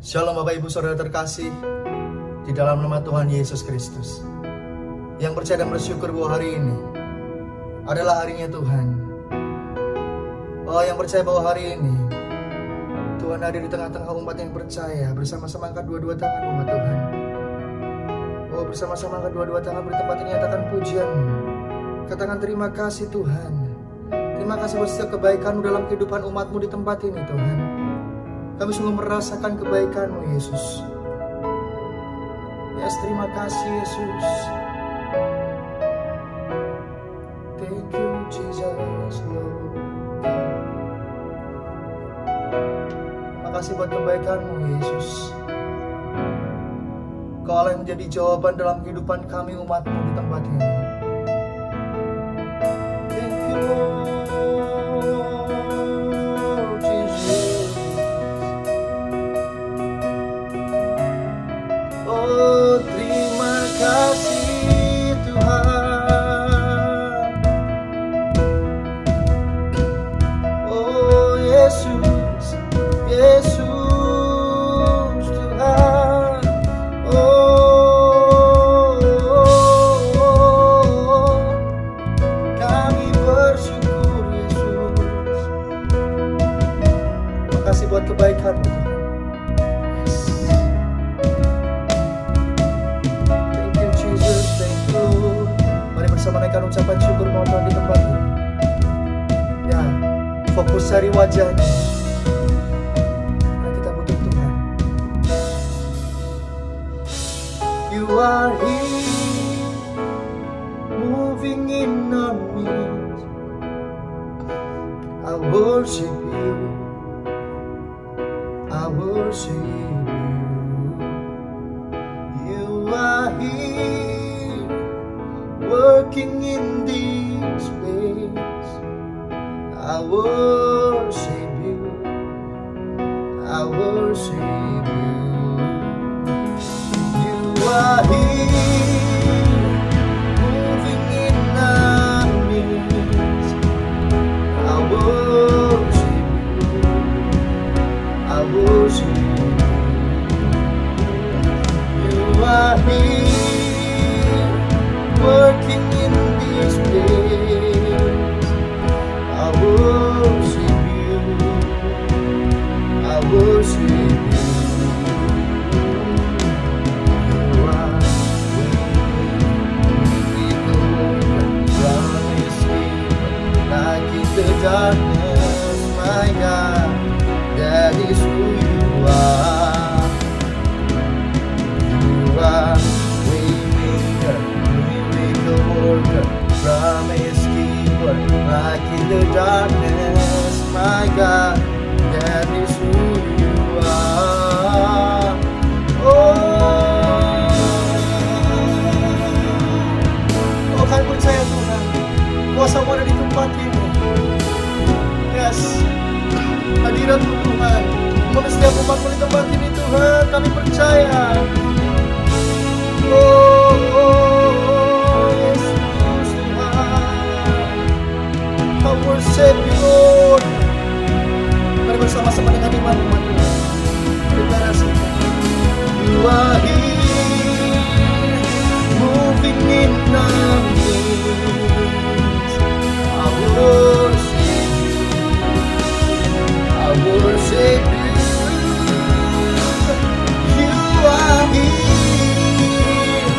Shalom Bapak Ibu Saudara terkasih di dalam nama Tuhan Yesus Kristus. Yang percaya dan bersyukur bahwa hari ini adalah harinya Tuhan. Oh, yang percaya bahwa hari ini Tuhan hadir di tengah-tengah umat yang percaya. Bersama-sama angkat dua-dua tangan umat Tuhan. Oh, bersama-sama angkat dua-dua tangan beri tempat ini nyatakan pujian-Mu. Katakan terima kasih Tuhan. Terima kasih buat setiap kebaikan-Mu dalam kehidupan umat-Mu di tempat ini Tuhan. Kami sungguh merasakan kebaikan-Mu Yesus. Yes, terima kasih Yesus. Thank you Jesus Lord. Terima kasih buat kebaikan-Mu Yesus. Kau Allah yang menjadi jawaban dalam kehidupan kami umat-Mu di tempat ini. Thank you Lord Jesus. Oh, terima kasih Tuhan. Oh, Yesus, Yesus Tuhan. Oh, kami bersyukur Yesus. Terima kasih buat kebaikan-Mu Tuhan. Bersama naikkan ucapan syukur mohon Tuhan di tempat ini. Ya, fokus cari wajah-Nya. Karena kita butuh Tuhan. You are here, moving in our midst. I worship you, I worship you. You are here, working in this place. I worship you, I worship you. You are here, moving in our midst. I worship you, I worship you. You are here, working in this place. I worship you, I worship you. You are promise keeper, light in the darkness, my God, that is who you are. You are waymaker, miracle worker, promise keeper, light in the darkness, my God, that is who you are. Oh, kami percaya Tuhan, kuasa-Mu ada di tempat ini. Yes, hadirat-Mu Tuhan, memenuhi setiap umat-Mu di tempat ini Tuhan, kami percaya. Oh, Yesus Tuhan, I worship you Lord. Mari bersama-sama dengan iman umat Tuhan. Deklarasikan. You are here, moving in our midst. I worship you, I worship you. You are here,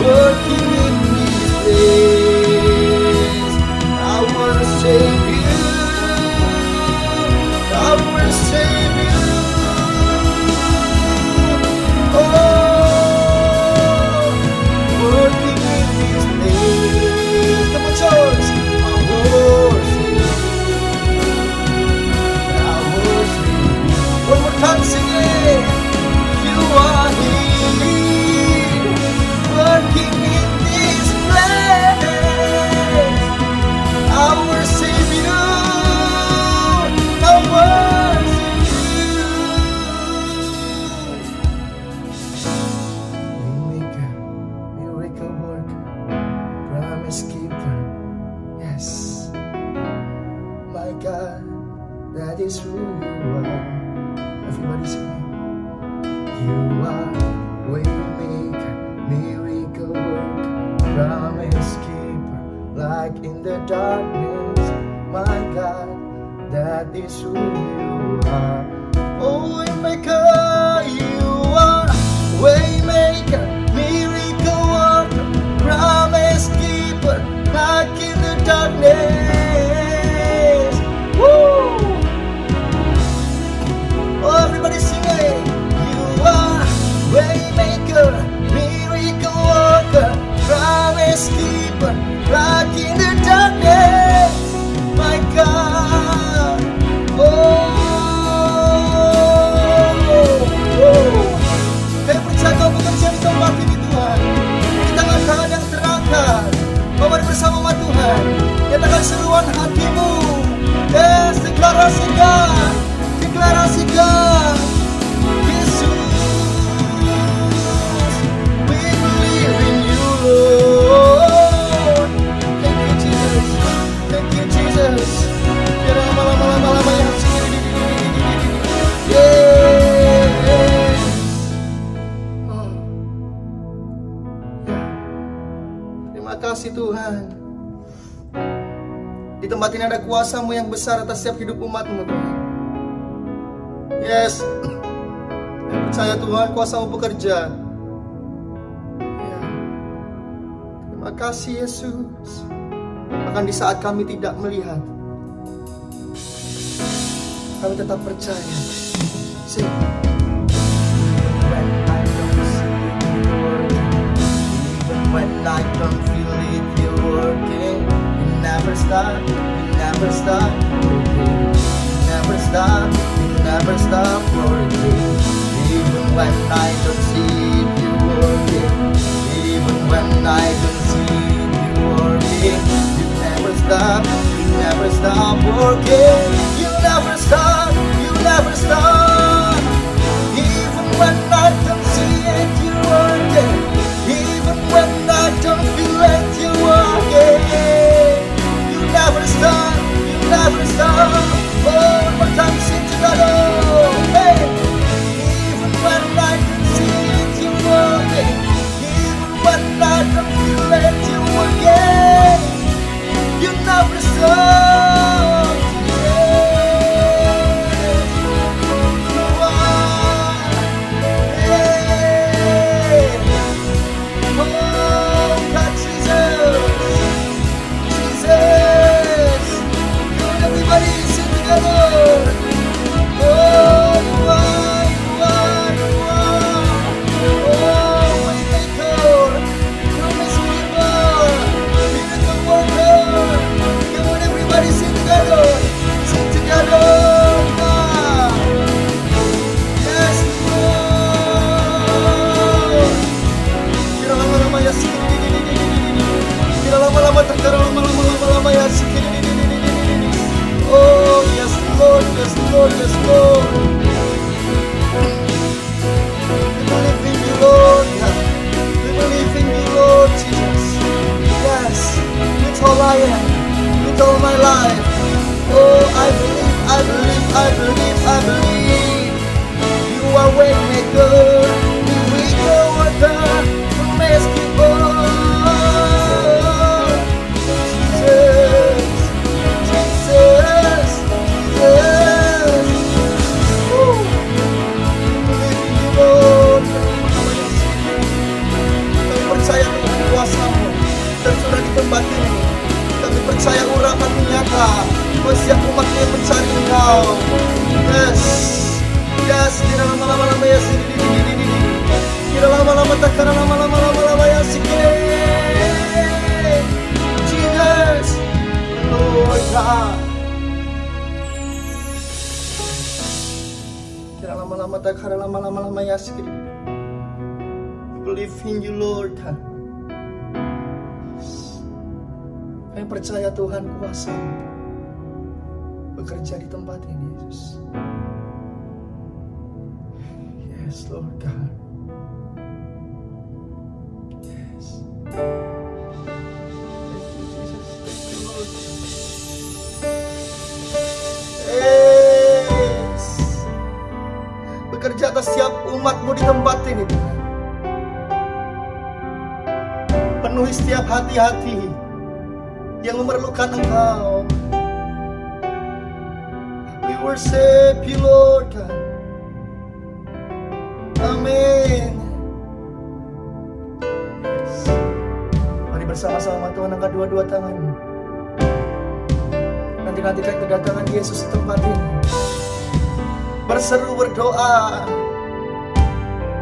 working in this place. I worship you, I worship you. Oh, working in this place. Come on, church. I worship you, I worship you. One more time, sing it. You are here, working in this place. I worship you, I worship you. Waymaker, miracle worker, promise keeper. Yes, my God, that is who you are. Everybody sing. You are waymaker, miracle worker, promise keeper, like in the darkness. My God, that is who you are. Oh, waymaker, you are waymaker, miracle worker, promise keeper, like in the darkness. Woo! Oh, everybody sing it. You are waymaker, miracle worker, promise keeper, like in the darkness. My God. Saya percaya kau bekerja di tempat ini Tuhan. Di tangan-tangan yang terangkat, kau mari bersama Tuhan. Nyatakan seruan hatimu. Yes, deklarasikan. Deklarasikan. Yesus, we believe in you, Lord. Thank you, Jesus. Thank you, Jesus. Biar lama-lama yang yes. Oh. Ya. Terima kasih Tuhan. Di tempat ini ada kuasa-Mu yang besar atas setiap hidup umat-Mu Tuhan. Yes. Saya percaya Tuhan kuasa-Mu bekerja. Ya. Terima kasih Yesus. Bahkan di saat kami tidak melihat, kami tetap percaya. Sing. When I don't see you working, even when I don't feel it, you're working. You never stop working. You never stop working. Even when I don't see it, you're working. Even when I don't see it, you're working. You never stop working. You never stop. Even when I don't see it, you're working. Even when I don't feel it, you're working. You never stop. Oh, one more time, sing together. Hey. Even when I don't see it, you're working. Even when I don't feel it, you're working. You never stop. Oh, yes, Lord. We believe in you, Lord Jesus. Yes, it's all I am, it's all my life. Oh, I believe. You are waymaker, miracle worker, promise keeper. Tempat ini kami percaya urapan-Mu nyata. Setiap umat yang mencari Engkau. Yes, tidak lama-lama ya sini. Tidak lama-lama tak karena lama-lama ya sini. Jesus, Lord God. Tidak lama-lama tak karena lama-lama ya sini. We believe in you, Lord God. Kami percaya Tuhan kuasa bekerja di tempat ini, Yesus. Yes, Lord God. Yes. Thank you, Jesus. Thank you, Lord. Yes. Bekerja atas setiap umat umat-Mu di tempat ini Tuhan. Penuhi setiap hati-hati yang memerlukan Engkau. We worship You Lord God. Amin. Mari bersama-sama Tuhan angkat dua-dua tanganmu. Nanti-nantikan kedatangan Yesus di tempat ini. Berseru berdoa,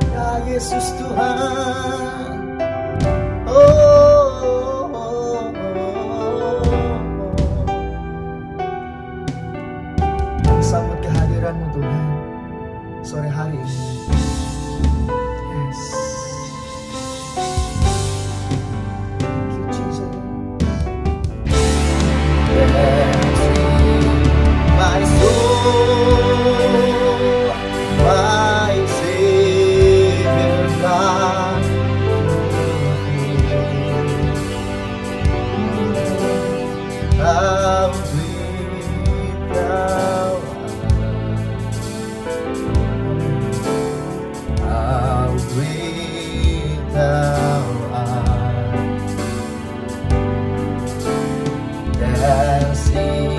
ya Yesus Tuhan. Sambut kehadiran-Mu Tuhan sore hari ini. Yes. Thank you Jesus. My soul, my Savior God. How great Thou art. How great Thou art. Dancing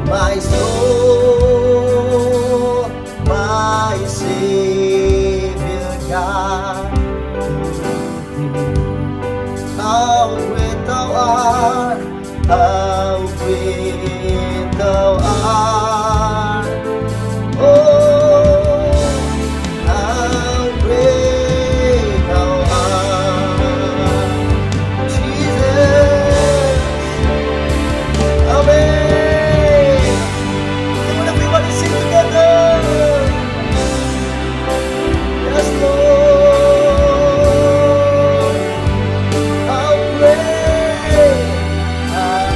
my soul, my Savior God, how great Thou art, how great Thou art. Oh, how great Thou art, Jesus. Amen. Come on, everybody sing together. Yes, Lord. How great, how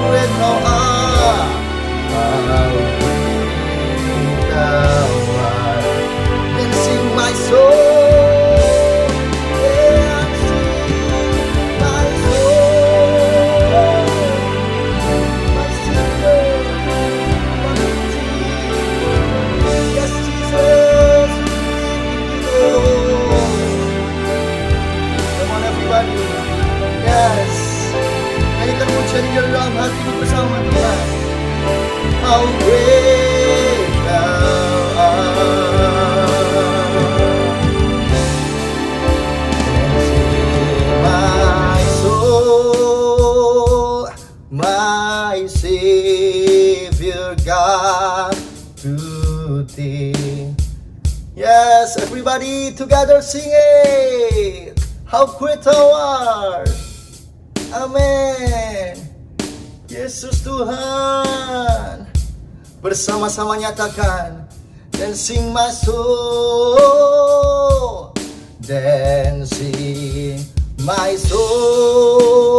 great Thou art. How great Thou art. Then sing my soul. Yes, nyanyikan pujian di dalam hatimu bersama Tuhan. How great Thou art. My soul, my Savior God, to Thee. Yes, everybody together sing it. How great Thou art. Amin. Yesus Tuhan. Bersama-sama nyatakan. Dancing my soul. Dancing my soul.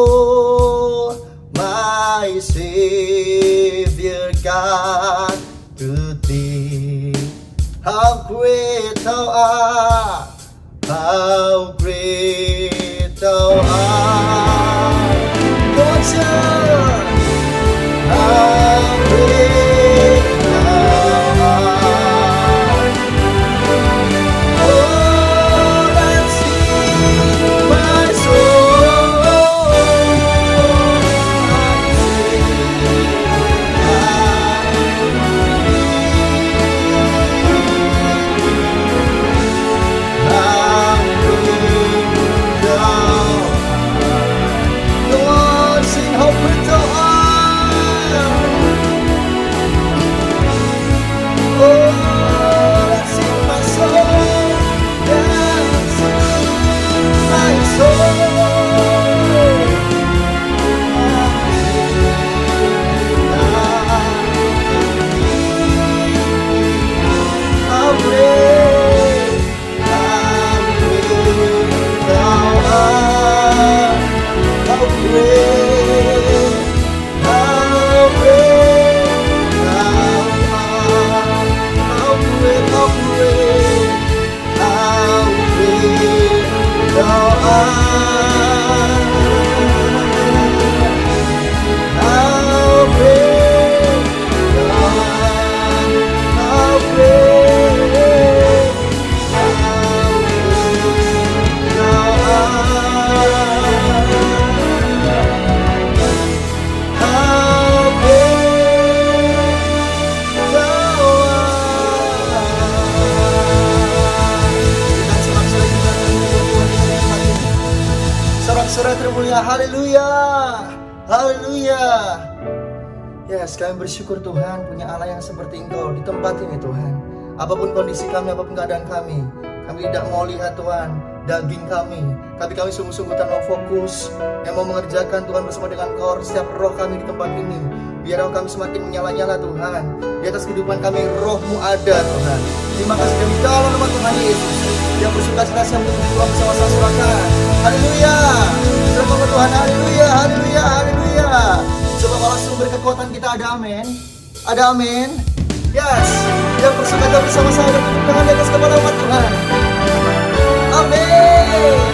My Savior God, to Thee. How great Thou art. How great Thou art. Go on, sing. How great Thou art. Oh, dancing my soul, my Savior God. saudara termulia. Haleluya. Haleluya. Yes, kami bersyukur Tuhan punya Allah yang seperti Engkau di tempat ini Tuhan. Apapun kondisi kami, apapun keadaan kami tidak mau lihat Tuhan daging kami, tapi kami sungguh-sungguh mau fokus yang mau mengerjakan Tuhan bersama dengan Kau. Setiap roh kami di tempat ini, biar roh kami semakin menyala-nyala Tuhan. Di atas kehidupan kami roh-Mu ada Tuhan. Terima kasih demi dalam nama Tuhan Yesus yang bersuka cita yang Tuhan bersama-sama silakan. Haleluya. Selamat Tuhan. Haleluya. Haleluya. Haleluya. Sebab Allah sumber kekuatan kita ada, amin. Ada, amin. Yes, yang bersuka cita bersama-sama dan tepuk tangan di atas kepala umat Tuhan. Amin.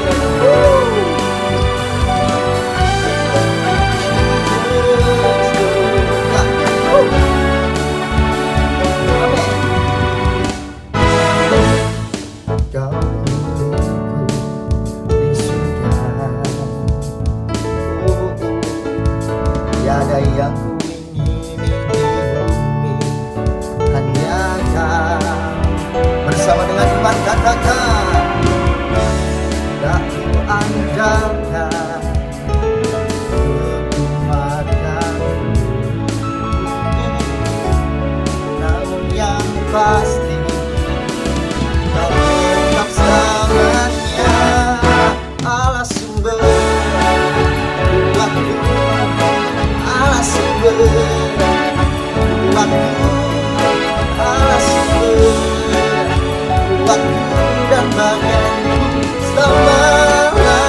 Tiada yang kuingini di bumi, hanya Kau. Bersama dengan iman katakan, tak ku andalkan, kekuatan, namun yang pasti Kau tetap selamanya Allah sumber kuatku, Allah sumber kuatku, Allah sumber kuatku dan bagianku selamanya.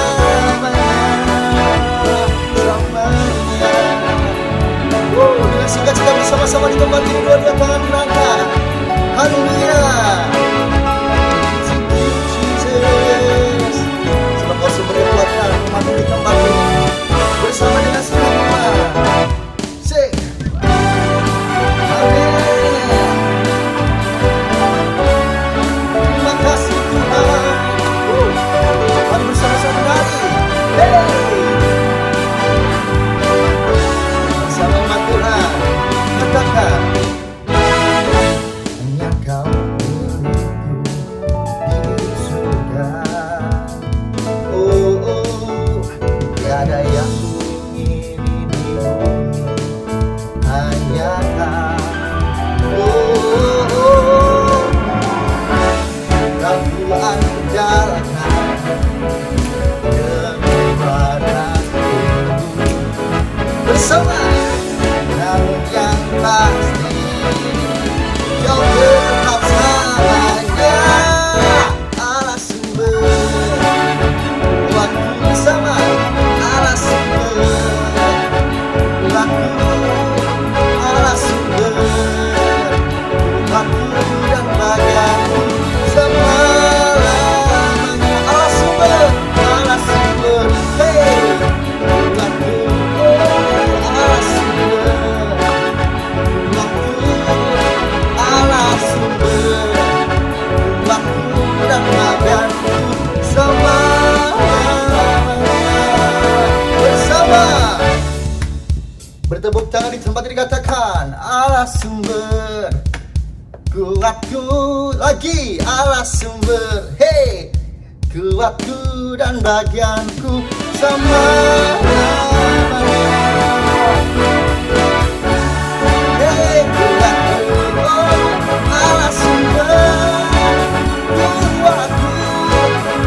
Dengan sukacita bersama-sama di tempat ini, dua-dua tangan diangkat. Haleluya. Thank you Jesus. Sebab Kau sumber kekuatan umat di tempat ini bersama dengan semua. Sing. Amin. Terima kasih Tuhan. Mari bersama-sama nari. Hey. Bersama umat Tuhan. Katakan. Hanya Kau milikku di surga. Oh, oh. Tiada yang kuingini di bumi, hanya Kau. Oh, oh. Kau ku andalkan kekuatanku. Bersama namun yang pasti Kau tetap selamanya Allah sumber kuatku. Bersama Allah sumber kuatku, Allah sumber kuatku dan bagianku selamanya. Allah sumber, Allah sumber, hey, kuatku, Allah sumber kuatku, Allah sumber kuatku dan bagianku selamanya. Bersama bertepuk tangan di tempat ini katakan, Allah sumber kuatku, lagi Allah sumber, hey, kuatku dan bagianku selamanya. Hey, kuatku, oh, Allah sumber kuatku,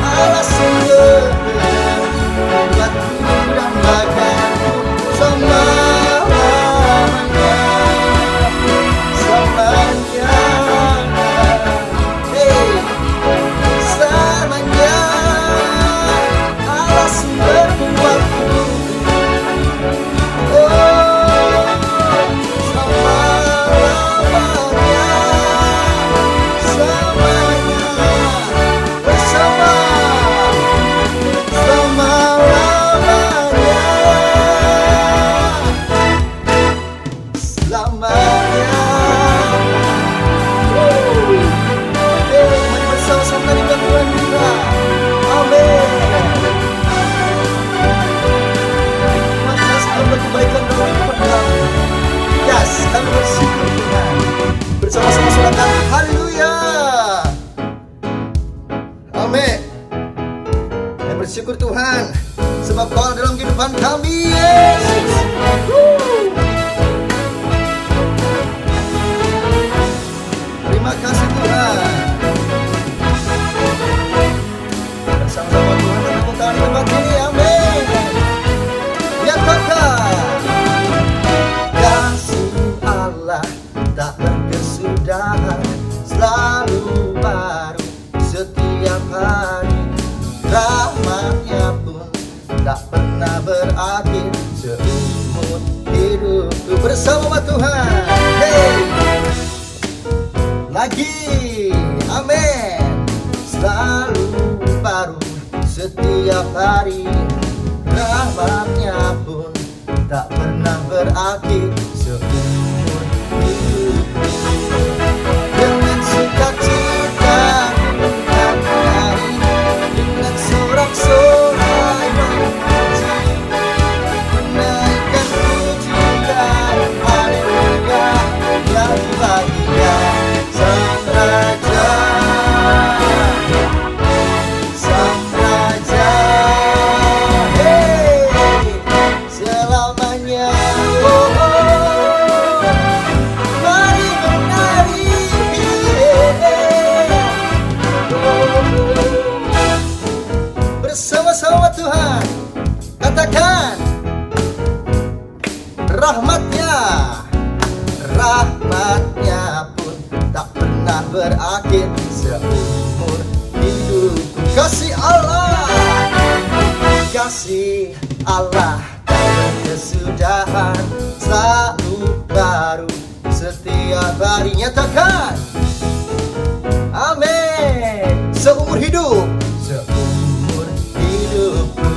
Allah sumber kuatku dan bagianku selamanya. Selamanya. Hey, selamanya Allah sumber kuat. sebab Kau dalam kehidupan kami, Yesus. Terima kasih Tuhan. Bersama-sama Tuhan kita tepuk tangan di tempat ini, amin. Ya Tuhan. Kasih Allah tak berkesudahan, selalu baru setiap hari. Rahmat-Nya pun tak pernah berakhir seumur hidupku bersama Tuhan. Hey, lagi, amin. Selalu baru setiap hari. Rahmat-Nya pun tak pernah berakhir seumur hidupku. Dengan sukacita dan hari, dengan sorak-sorai memuji, menaikkan pujian, haleluya, yang bahagia Sang Raja, Sang Raja, hey, selamanya. Oh, mari menari, bersama-sama Tuhan. Katakan, rahmat-Nya, rahmat-Nya pun tak pernah berakhir seumur hidupku. Kasih Allah, kasih Allah tak berkesudahan, selalu baru setiap hari. Nyatakan, amin. Seumur hidup, seumur hidupku.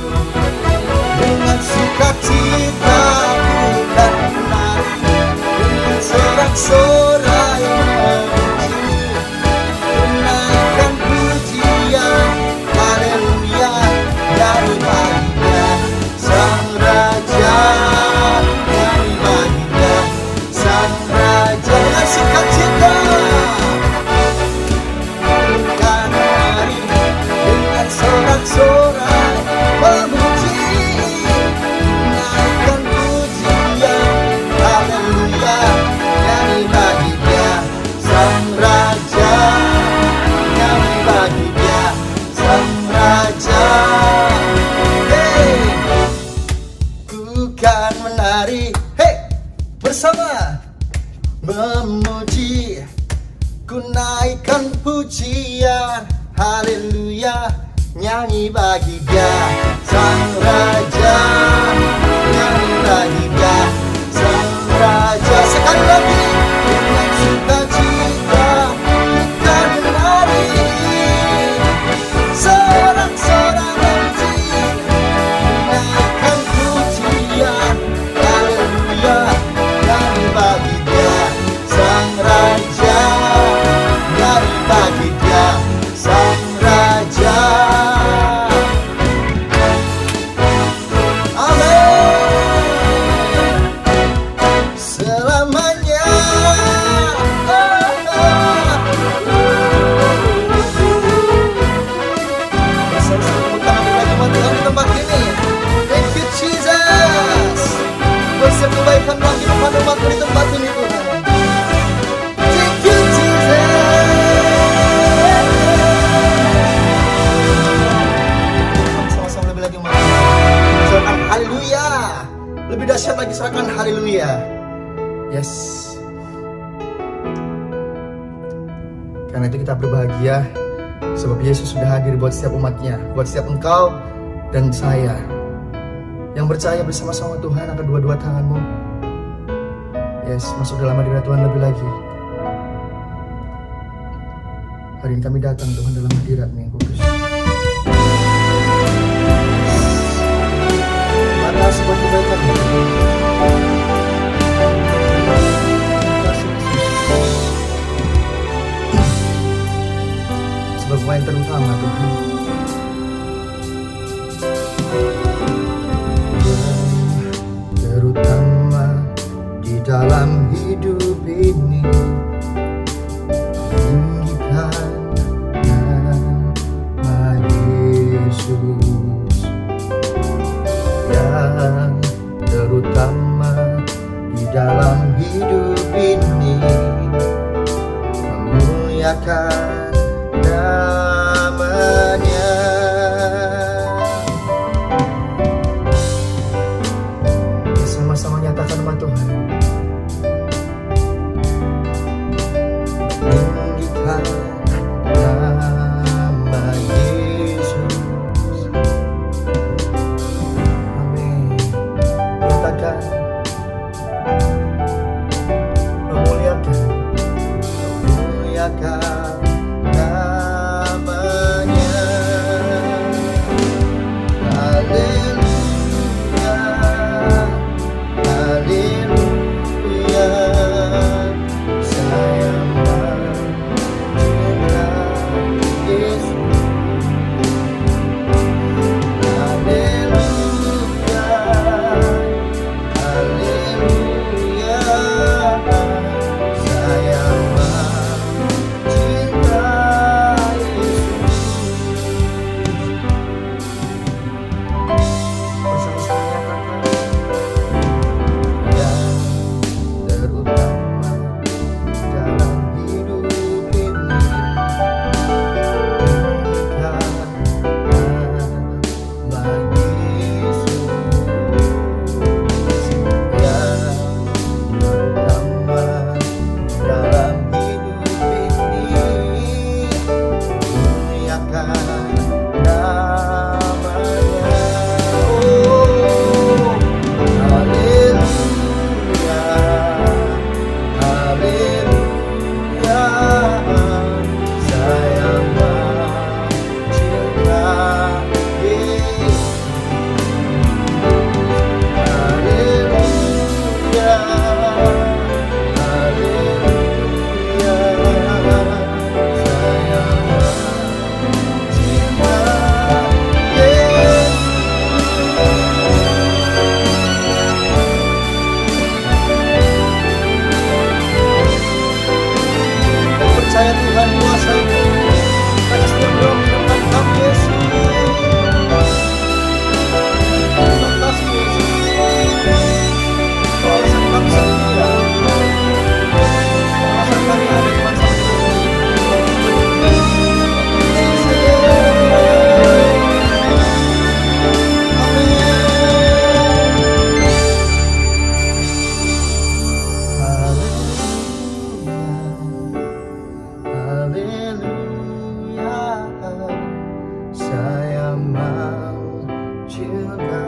Dengan sukacita bukan menari, dengan sorak-sorai memuji, menaikkan pujian, haleluya, dari bahagia Sang Raja, dari bahagia Sang Raja. Dengan sukacita bukan menari, dengan sorak-sorai memuji, menaikkan pujian, haleluya, dari bahagia Sang Raja, dari bahagia Sang Raja. Hey, ku kan menari, hey, bersama memuji, ku naikkan pujian, haleluya, nyanyi bahagia Sang Raja, nyanyi bahagia Sang Raja. Sekali lagi, dengan sukacita kita menari, sorak-sorai memuji, menaikkan pujian, haleluya, nyanyi bahagia Sang Raja, nyanyi bahagia Sang Raja. Amin. Selamanya. Bersama-sama kami lagi Tuhan di tempat ini. Thank you Jesus. Bersama kebaikan lagi kepada umat-Mu di tempat ini Tuhan. Thank you Jesus. Sama-sama lebih lagi serahkan haleluya. Lebih dahsyat lagi serahkan haleluya. Yes. Karena itu kita berbahagia sebab Yesus sudah hadir buat setiap umatnya, buat setiap engkau dan saya yang percaya bersama-sama Tuhan angkat dua-dua tanganmu. Yes, masuk dalam hadirat Tuhan lebih lagi. Hari ini kami datang Tuhan dalam hadirat-Mu yang kudus. Adalah sebuah kebaikan-Mu. Sebab yang terutama Tuhan, terutama di dalam hidup ini, tinggikan nama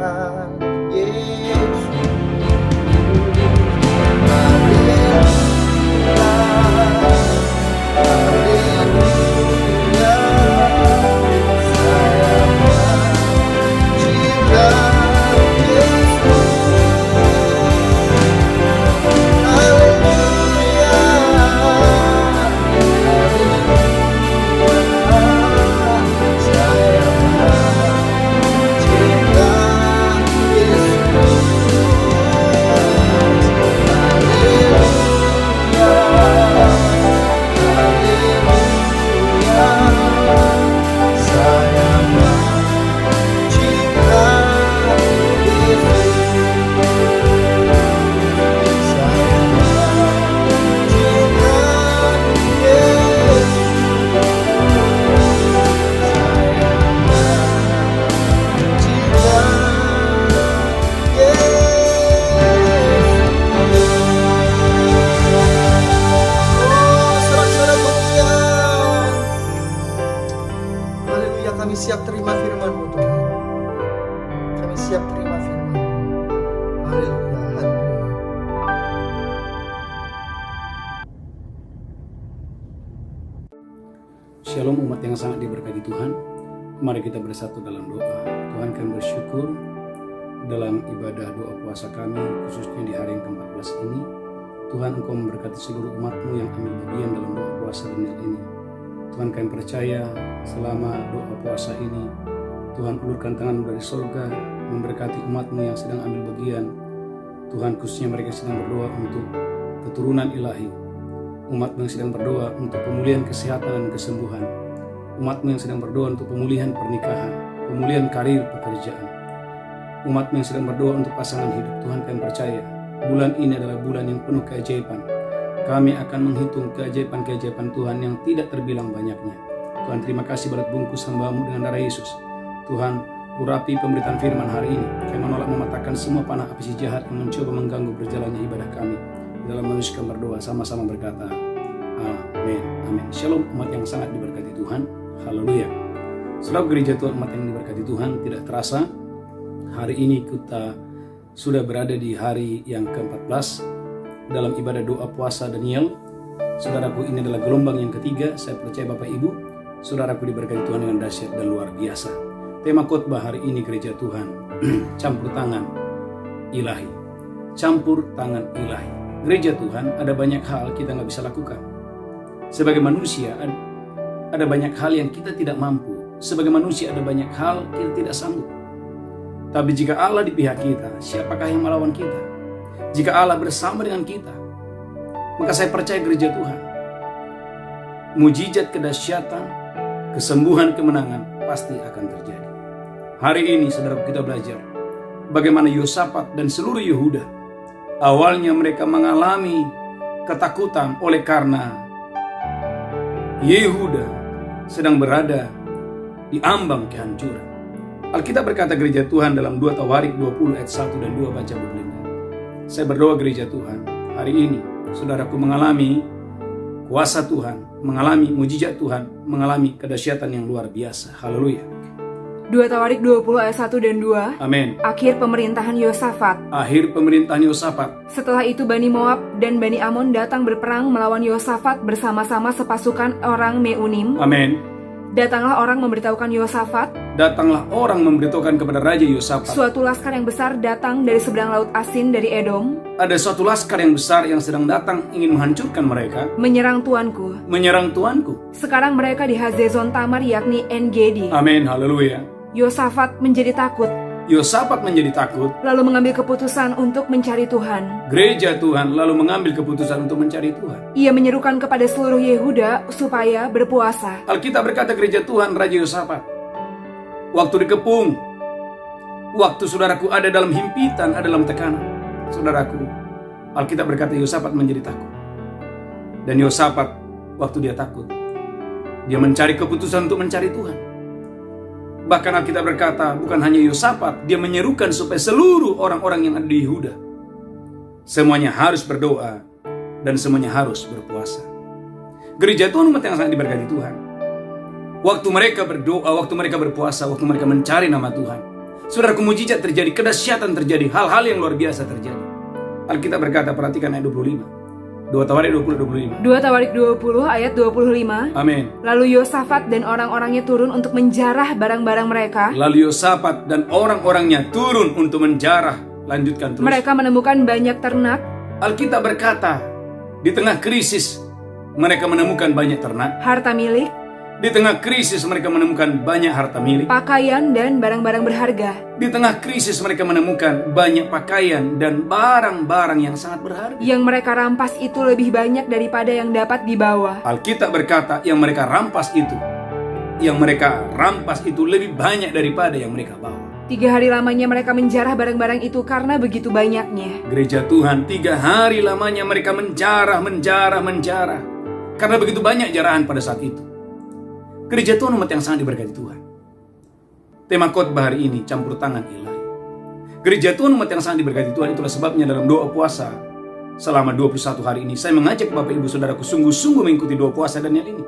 Yesus. Haleluya, haleluya, saya cinta Yesus. Haleluya, saya cinta Yesus. Kami siap terima firman-Mu Tuhan. Kami siap terima firman-Mu. Haleluya, haleluya. Shalom umat yang sangat diberkati Tuhan. Mari kita bersatu dalam doa. Tuhan, kami bersyukur dalam ibadah doa puasa kami, khususnya di hari yang ke-14 ini. Tuhan, Engkau memberkati seluruh umat-Mu yang ambil bagian dalam doa puasa Daniel ini. Tuhan, kami percaya selama doa puasa ini Tuhan ulurkan tangan dari surga memberkati umat-Mu yang sedang ambil bagian. Tuhan, khususnya mereka sedang berdoa untuk keturunan ilahi, umat-Mu yang sedang berdoa untuk pemulihan kesehatan dan kesembuhan, umat-Mu yang sedang berdoa untuk pemulihan pernikahan, pemulihan karir pekerjaan, umat-Mu yang sedang berdoa untuk pasangan hidup. Tuhan, kami percaya bulan ini adalah bulan yang penuh keajaiban. Kami akan menghitung keajaiban-keajaiban Tuhan yang tidak terbilang banyaknya. Tuhan, terima kasih buat bungkus hamba-Mu dengan darah Yesus. Tuhan, urapi pemberitaan firman hari ini. Kami menolak mematahkan semua panah api si jahat yang mencoba mengganggu berjalannya ibadah kami. Dalam meneruskan berdoa sama-sama berkata, amin, amin. Shalom umat yang sangat diberkati Tuhan. Haleluya. Saudara gereja Tuhan, umat yang diberkati Tuhan, tidak terasa hari ini kita sudah berada di hari yang ke-14 dalam ibadah doa puasa Daniel. Saudaraku, ini adalah gelombang yang ketiga. Saya percaya Bapak Ibu, saudaraku diberkati Tuhan dengan dahsyat dan luar biasa. Tema khotbah hari ini gereja Tuhan, campur tangan ilahi. Campur tangan ilahi. Gereja Tuhan, ada banyak hal kita nggak bisa lakukan. Sebagai manusia, ada banyak hal yang kita tidak mampu. Sebagai manusia, ada banyak hal kita tidak sanggup. Tapi jika Allah di pihak kita, siapakah yang melawan kita? Jika Allah bersama dengan kita, maka saya percaya gereja Tuhan, mujizat kedahsyatan, kesembuhan, kemenangan pasti akan terjadi. Hari ini saudara kita belajar bagaimana Yosafat dan seluruh Yehuda, awalnya mereka mengalami ketakutan oleh karena Yehuda sedang berada di ambang kehancuran. Alkitab berkata gereja Tuhan dalam 2 Tawarik 20 ayat 1 dan 2, baca berlindung. Saya berdoa gereja Tuhan, hari ini saudaraku mengalami kuasa Tuhan, mengalami mujizat Tuhan, mengalami kedahsyatan yang luar biasa. Haleluya. 2 Tawarik 20 ayat 1 dan 2. Amin. Akhir pemerintahan Yosafat. Akhir pemerintahan Yosafat. Setelah itu Bani Moab dan Bani Amon datang berperang melawan Yosafat bersama-sama sepasukan orang Meunim. Amin. Datanglah orang memberitahukan Yosafat. Datanglah orang memberitahukan kepada Raja Yosafat. Suatu laskar yang besar datang dari seberang laut Asin dari Edom. Ada suatu laskar yang besar yang sedang datang ingin menghancurkan mereka. Menyerang tuanku. Menyerang tuanku. Sekarang mereka di Hazezon Tamar yakni En-Gedi. Amin, haleluya. Yosafat menjadi takut. Yosafat menjadi takut. Lalu mengambil keputusan untuk mencari Tuhan. Gereja Tuhan lalu mengambil keputusan untuk mencari Tuhan. Ia menyerukan kepada seluruh Yehuda supaya berpuasa. Alkitab berkata gereja Tuhan, Raja Yosafat, waktu dikepung, waktu saudaraku ada dalam himpitan, ada dalam tekanan, saudaraku, Alkitab berkata Yosafat menjadi takut. Dan Yosafat waktu dia takut, dia mencari keputusan untuk mencari Tuhan. Bahkan Alkitab berkata bukan hanya Yosafat, dia menyerukan supaya seluruh orang-orang yang ada di Yehuda semuanya harus berdoa dan semuanya harus berpuasa. Gereja Tuhan, umat yang sangat diberkati Tuhan, waktu mereka berdoa, waktu mereka berpuasa, waktu mereka mencari nama Tuhan, Saudaraku, mujizat terjadi, kedahsyatan terjadi, hal-hal yang luar biasa terjadi. Alkitab berkata, perhatikan ayat 25. 2 Tawarik 20-25. 2 Tawarik 20 ayat 25. Amin. Lalu Yosafat dan orang-orangnya turun untuk menjarah barang-barang mereka. Lalu Yosafat dan orang-orangnya turun untuk menjarah. Lanjutkan terus. Mereka menemukan banyak ternak. Alkitab berkata, di tengah krisis mereka menemukan banyak ternak. Harta milik. Di tengah krisis mereka menemukan banyak harta milik. Pakaian dan barang-barang berharga. Di tengah krisis mereka menemukan banyak pakaian dan barang-barang yang sangat berharga. Yang mereka rampas itu lebih banyak daripada yang dapat dibawa. Alkitab berkata, yang mereka rampas itu lebih banyak daripada yang mereka bawa. 3 hari lamanya mereka menjarah barang-barang itu karena begitu banyaknya. Gereja Tuhan, 3 hari lamanya mereka menjarah. Karena begitu banyak jarahan pada saat itu. Gereja Tuhan, umat yang sangat diberkati Tuhan. Tema khotbah hari ini, campur tangan ilahi. Gereja Tuhan, umat yang sangat diberkati Tuhan, itulah sebabnya dalam doa puasa selama 21 hari ini, saya mengajak Bapak Ibu Saudaraku sungguh-sungguh mengikuti doa puasa Daniel ini.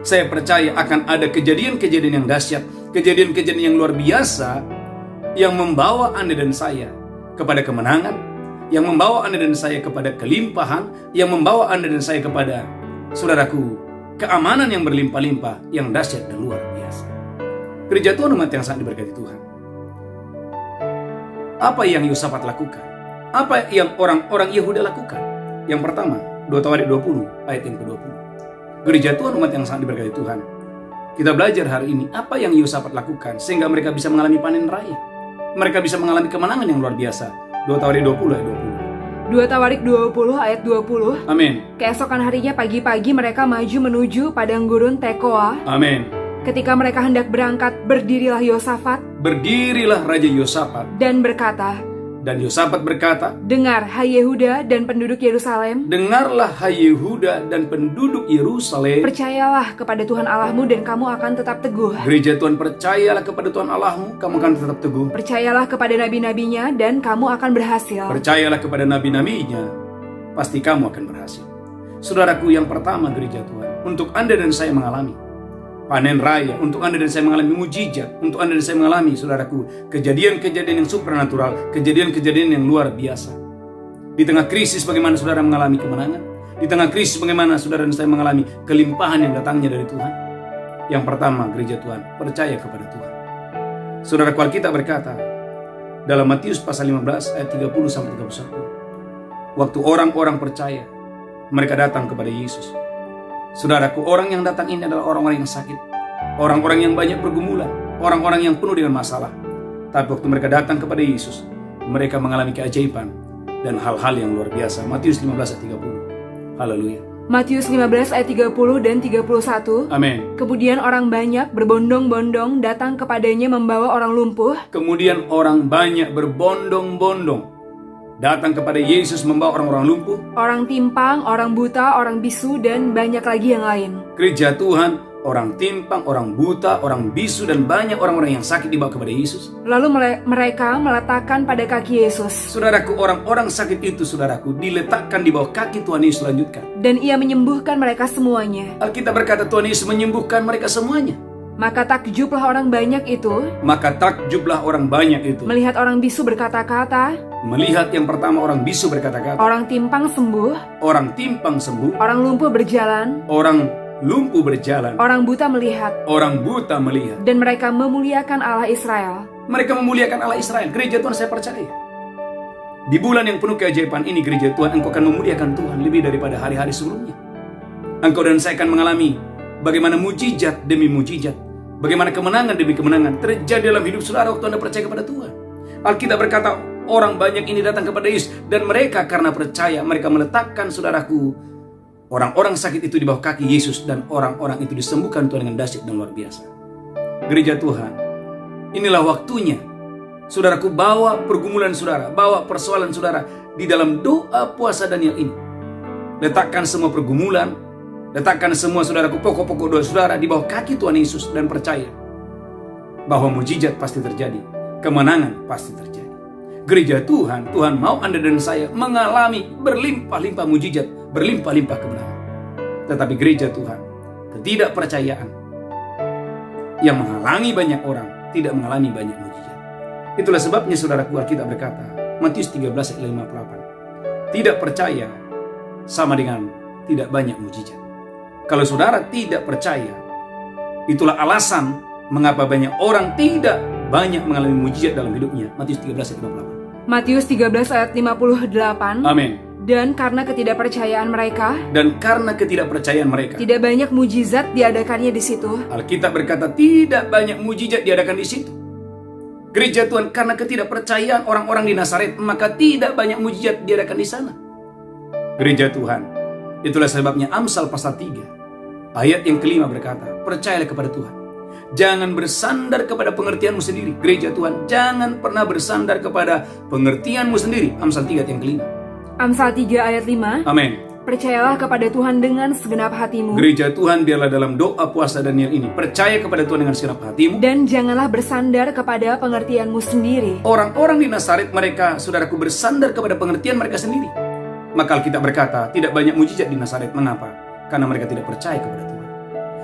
Saya percaya akan ada kejadian-kejadian yang dahsyat, kejadian-kejadian yang luar biasa, yang membawa Anda dan saya kepada kemenangan, yang membawa Anda dan saya kepada kelimpahan, yang membawa Anda dan saya kepada, saudaraku, keamanan yang berlimpah-limpah, yang dahsyat dan luar biasa. Gereja Tuhan, umat yang sangat diberkati Tuhan. Apa yang Yosafat lakukan? Apa yang orang-orang Yehuda lakukan? Yang pertama, 2 Tawarik 20 ayat yang ke-20. Gereja Tuhan, umat yang sangat diberkati Tuhan. Kita belajar hari ini apa yang Yosafat lakukan sehingga mereka bisa mengalami panen raya. Mereka bisa mengalami kemenangan yang luar biasa. 2 Tawarik 20 ayat 20. 2 Tawarik 20 ayat 20. Amin. Keesokan harinya pagi-pagi mereka maju menuju padang gurun Tekoa. Amin. Ketika mereka hendak berangkat, berdirilah Yosafat. Berdirilah Raja Yosafat. Dan berkata, Dan Yosafat berkata, dengar, hai Yehuda dan penduduk Yerusalem. dengarlah hai Yehuda dan penduduk Yerusalem. Percayalah kepada Tuhan Allahmu dan kamu akan tetap teguh. Gereja Tuhan, percayalah kepada Tuhan Allahmu, kamu akan tetap teguh. Percayalah kepada nabi-nabinya dan kamu akan berhasil. Percayalah kepada nabi-nabinya, pasti kamu akan berhasil. Saudaraku, yang pertama gereja Tuhan, untuk Anda dan saya mengalami panen raya, untuk Anda dan saya mengalami mujizat, untuk Anda dan saya mengalami, saudaraku, kejadian-kejadian yang supranatural, kejadian-kejadian yang luar biasa. Di tengah krisis bagaimana saudara mengalami kemenangan? Di tengah krisis bagaimana saudara dan saya mengalami kelimpahan yang datangnya dari Tuhan? Yang pertama, gereja Tuhan, percaya kepada Tuhan. Saudara, Alkitab berkata dalam Matius pasal 15 ayat 30-31, waktu orang-orang percaya, mereka datang kepada Yesus. Saudaraku, orang yang datang ini adalah orang-orang yang sakit, orang-orang yang banyak pergumulan, orang-orang yang penuh dengan masalah. Tapi waktu mereka datang kepada Yesus, mereka mengalami keajaiban dan hal-hal yang luar biasa. Matius 15 ayat 30. Haleluya. Matius 15 ayat 30 dan 31. Amin. Kemudian orang banyak berbondong-bondong datang kepadanya membawa orang lumpuh. Kemudian orang banyak berbondong-bondong datang kepada Yesus membawa orang-orang lumpuh, orang timpang, orang buta, orang bisu, dan banyak lagi yang lain. Gereja Tuhan, orang timpang, orang buta, orang bisu, dan banyak orang-orang yang sakit dibawa kepada Yesus. Lalu mereka meletakkan pada kaki Yesus. Saudaraku, orang-orang sakit itu, saudaraku, diletakkan di bawah kaki Tuhan Yesus. Lanjutkan. Dan ia menyembuhkan mereka semuanya. Alkitab berkata Tuhan Yesus menyembuhkan mereka semuanya. Maka takjublah orang banyak itu. Melihat orang bisu berkata-kata. Melihat yang pertama orang bisu berkata-kata. Orang timpang sembuh. Orang lumpuh berjalan. Orang buta melihat. Dan mereka memuliakan Allah Israel. Gereja Tuhan, saya percaya di bulan yang penuh keajaiban ini, gereja Tuhan, engkau akan memuliakan Tuhan lebih daripada hari-hari sebelumnya. Engkau dan saya akan mengalami bagaimana mujizat demi mujizat, bagaimana kemenangan demi kemenangan terjadi dalam hidup saudara waktu Anda percaya kepada Tuhan. Alkitab berkata orang banyak ini datang kepada Yesus, dan mereka karena percaya, mereka meletakkan, saudaraku, orang-orang sakit itu di bawah kaki Yesus, dan orang-orang itu disembuhkan Tuhan dengan dahsyat dan luar biasa. Gereja Tuhan, inilah waktunya, saudaraku, bawa pergumulan saudara, bawa persoalan saudara di dalam doa puasa Daniel ini. Letakkan semua pergumulan, letakkan semua, saudaraku, pokok-pokok doa saudara di bawah kaki Tuhan Yesus, dan percaya bahwa mujizat pasti terjadi, kemenangan pasti terjadi. Gereja Tuhan, Tuhan mau Anda dan saya mengalami berlimpah-limpah mujizat, berlimpah-limpah kemenangan. Tetapi gereja Tuhan, ketidakpercayaan yang menghalangi banyak orang tidak mengalami banyak mujizat. Itulah sebabnya saudaraku, Alkitab berkata, Matius 13 ayat 58, tidak percaya sama dengan tidak banyak mujizat. Kalau saudara tidak percaya, itulah alasan mengapa banyak orang tidak banyak mengalami mujizat dalam hidupnya. Matius 13 ayat 58. Matius 13 ayat 58. Amin. Dan karena ketidakpercayaan mereka, tidak banyak mujizat diadakannya di situ. Alkitab berkata tidak banyak mujizat diadakan di situ. Gereja Tuhan, karena ketidakpercayaan orang-orang di Nazaret, maka tidak banyak mujizat diadakan di sana. Gereja Tuhan, itulah sebabnya Amsal pasal 3 ayat yang kelima berkata, percayalah kepada Tuhan. Jangan bersandar kepada pengertianmu sendiri. Gereja Tuhan, jangan pernah bersandar kepada pengertianmu sendiri. Amsal 3 ayat yang kelima. Amsal 3 ayat 5. Amin. Percayalah kepada Tuhan dengan segenap hatimu. Gereja Tuhan, biarlah dalam doa puasa Daniel ini percaya kepada Tuhan dengan segenap hatimu. Dan janganlah bersandar kepada pengertianmu sendiri. Orang-orang di Nazaret mereka, saudaraku, bersandar kepada pengertian mereka sendiri. Maka Alkitab berkata tidak banyak mujizat di Nazaret. Mengapa? Karena mereka tidak percaya kepada Tuhan.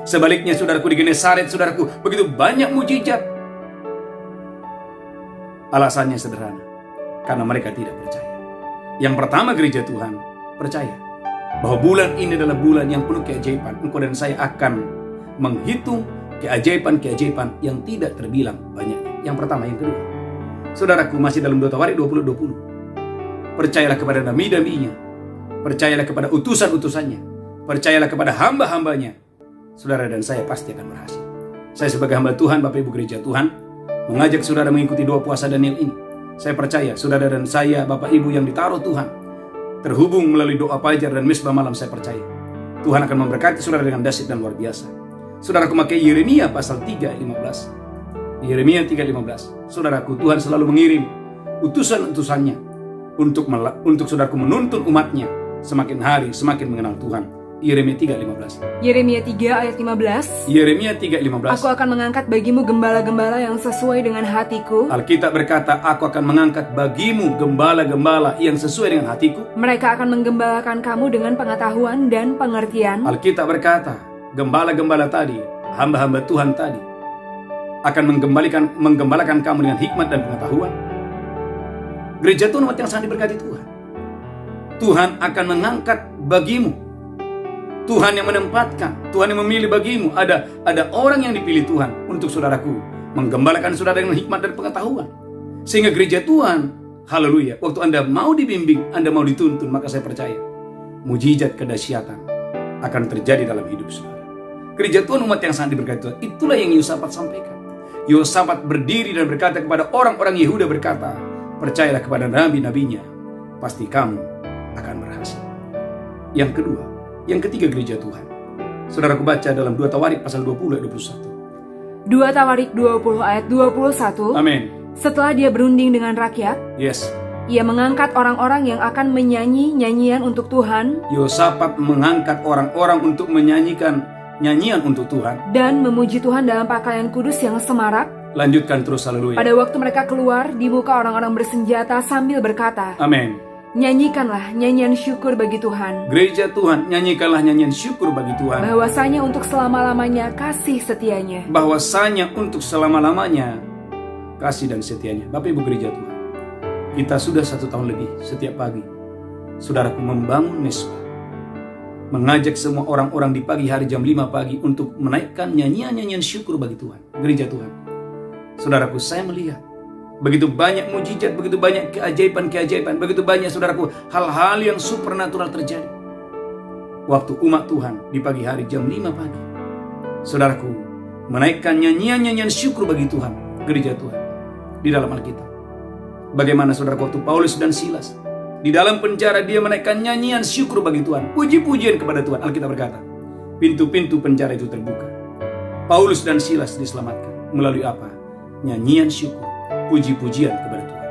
Sebaliknya saudaraku, di Genesaret, saudaraku, begitu banyak mujizat. Alasannya sederhana, karena mereka tidak percaya. Yang pertama, gereja Tuhan percaya bahwa bulan ini adalah bulan yang penuh keajaiban. Engkau dan saya akan menghitung keajaiban-keajaiban yang tidak terbilang banyaknya. Yang pertama. Yang kedua, saudaraku, masih dalam 2 Tawarik 20:20. Percayalah kepada nabi-nabinya, percayalah kepada utusan-utusannya, percayalah kepada hamba-hambanya. Saudara dan saya pasti akan berhasil. Saya sebagai hamba Tuhan, Bapak Ibu gereja Tuhan, mengajak saudara mengikuti doa puasa Daniel ini. Saya percaya saudara dan saya, Bapak Ibu yang ditaruh Tuhan, terhubung melalui doa fajar dan misbah malam. Saya percaya Tuhan akan memberkati saudara dengan dahsyat dan luar biasa. Saudaraku, memakai Yeremia pasal 3 ayat 15. Yeremia 3:15. Saudaraku, Tuhan selalu mengirim utusan-utusannya untuk saudaraku menuntun umatnya semakin hari semakin mengenal Tuhan. Yeremia 3:15. Yeremia 3 ayat 15. Yeremia 3:15. Aku akan mengangkat bagimu gembala-gembala yang sesuai dengan hatiku. Alkitab berkata, aku akan mengangkat bagimu gembala-gembala yang sesuai dengan hatiku. Mereka akan menggembalakan kamu dengan pengetahuan dan pengertian. Alkitab berkata, gembala-gembala tadi, hamba-hamba Tuhan tadi, akan menggembalakan kamu dengan hikmat dan pengetahuan. Gereja Tuhan, umat yang sangat diberkati Tuhan, Tuhan akan mengangkat bagimu. Tuhan yang menempatkan, Tuhan yang memilih bagimu. Ada orang yang dipilih Tuhan untuk saudaraku, menggembalakan saudara dengan hikmat dan pengetahuan. Sehingga gereja Tuhan, haleluya, waktu Anda mau dibimbing, Anda mau dituntun, maka saya percaya mujizat kedahsyatan akan terjadi dalam hidup saudara. Gereja Tuhan, umat yang sangat diberkati Tuhan, itulah yang Yosafat sampaikan. Yosafat berdiri dan berkata kepada orang-orang Yehuda, berkata, percayalah kepada nabi-nabinya, pasti kamu akan berhasil. Yang kedua, yang ketiga, gereja Tuhan, saudaraku, baca dalam 2 Tawarik pasal 20 ayat 21. 2 Tawarik 20 ayat 21. Amin. Setelah dia berunding dengan rakyat, Yes. ia mengangkat orang-orang yang akan menyanyi nyanyian untuk Tuhan Yosafat mengangkat orang-orang untuk menyanyikan nyanyian untuk Tuhan dan memuji Tuhan dalam pakaian kudus yang semarak. Lanjutkan terus, haleluya. Pada waktu mereka keluar di muka orang-orang bersenjata sambil berkata, Amin. nyanyikanlah nyanyian syukur bagi Tuhan. Gereja Tuhan, nyanyikanlah nyanyian syukur bagi Tuhan. Bahwasanya untuk selama-lamanya kasih setianya. Bahwasanya untuk selama-lamanya kasih dan setianya. Bapak Ibu gereja Tuhan, kita sudah 1 tahun lebih setiap pagi, saudaraku, membangun mesbah, mengajak semua orang-orang di pagi hari jam 5 pagi untuk menaikkan nyanyian-nyanyian syukur bagi Tuhan. Gereja Tuhan, saudaraku, saya melihat begitu banyak mujizat, begitu banyak keajaiban-keajaiban, begitu banyak, saudaraku, hal-hal yang supernatural terjadi waktu umat Tuhan di pagi hari jam 5 pagi, saudaraku, menaikkan nyanyian-nyanyian syukur bagi Tuhan. Gereja Tuhan, di dalam Alkitab, bagaimana saudaraku, waktu Paulus dan Silas di dalam penjara, dia menaikkan nyanyian syukur bagi Tuhan, puji-pujian kepada Tuhan. Alkitab berkata, pintu-pintu penjara itu terbuka. Paulus dan Silas diselamatkan melalui apa? Nyanyian syukur, puji-pujian kepada Tuhan.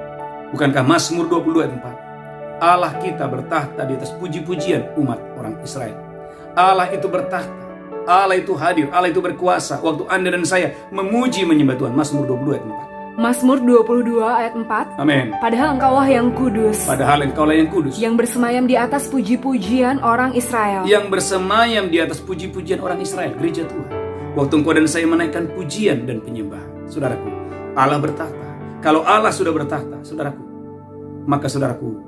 Bukankah Mazmur 22 ayat 4? Allah kita bertahta di atas puji-pujian umat orang Israel. Allah itu bertahta, Allah itu hadir, Allah itu berkuasa waktu Anda dan saya memuji menyembah Tuhan. Mazmur 22 ayat 4. Mazmur 22 ayat 4. Amin. Padahal engkaulah yang kudus, Padahal engkaulah yang kudus, yang bersemayam di atas puji-pujian orang Israel. yang bersemayam di atas puji-pujian orang Israel. Gereja Tuhan, waktu engkau dan saya menaikkan pujian dan penyembahan, saudaraku, Allah bertahta. Kalau Allah sudah bertahta, saudaraku, maka saudaraku,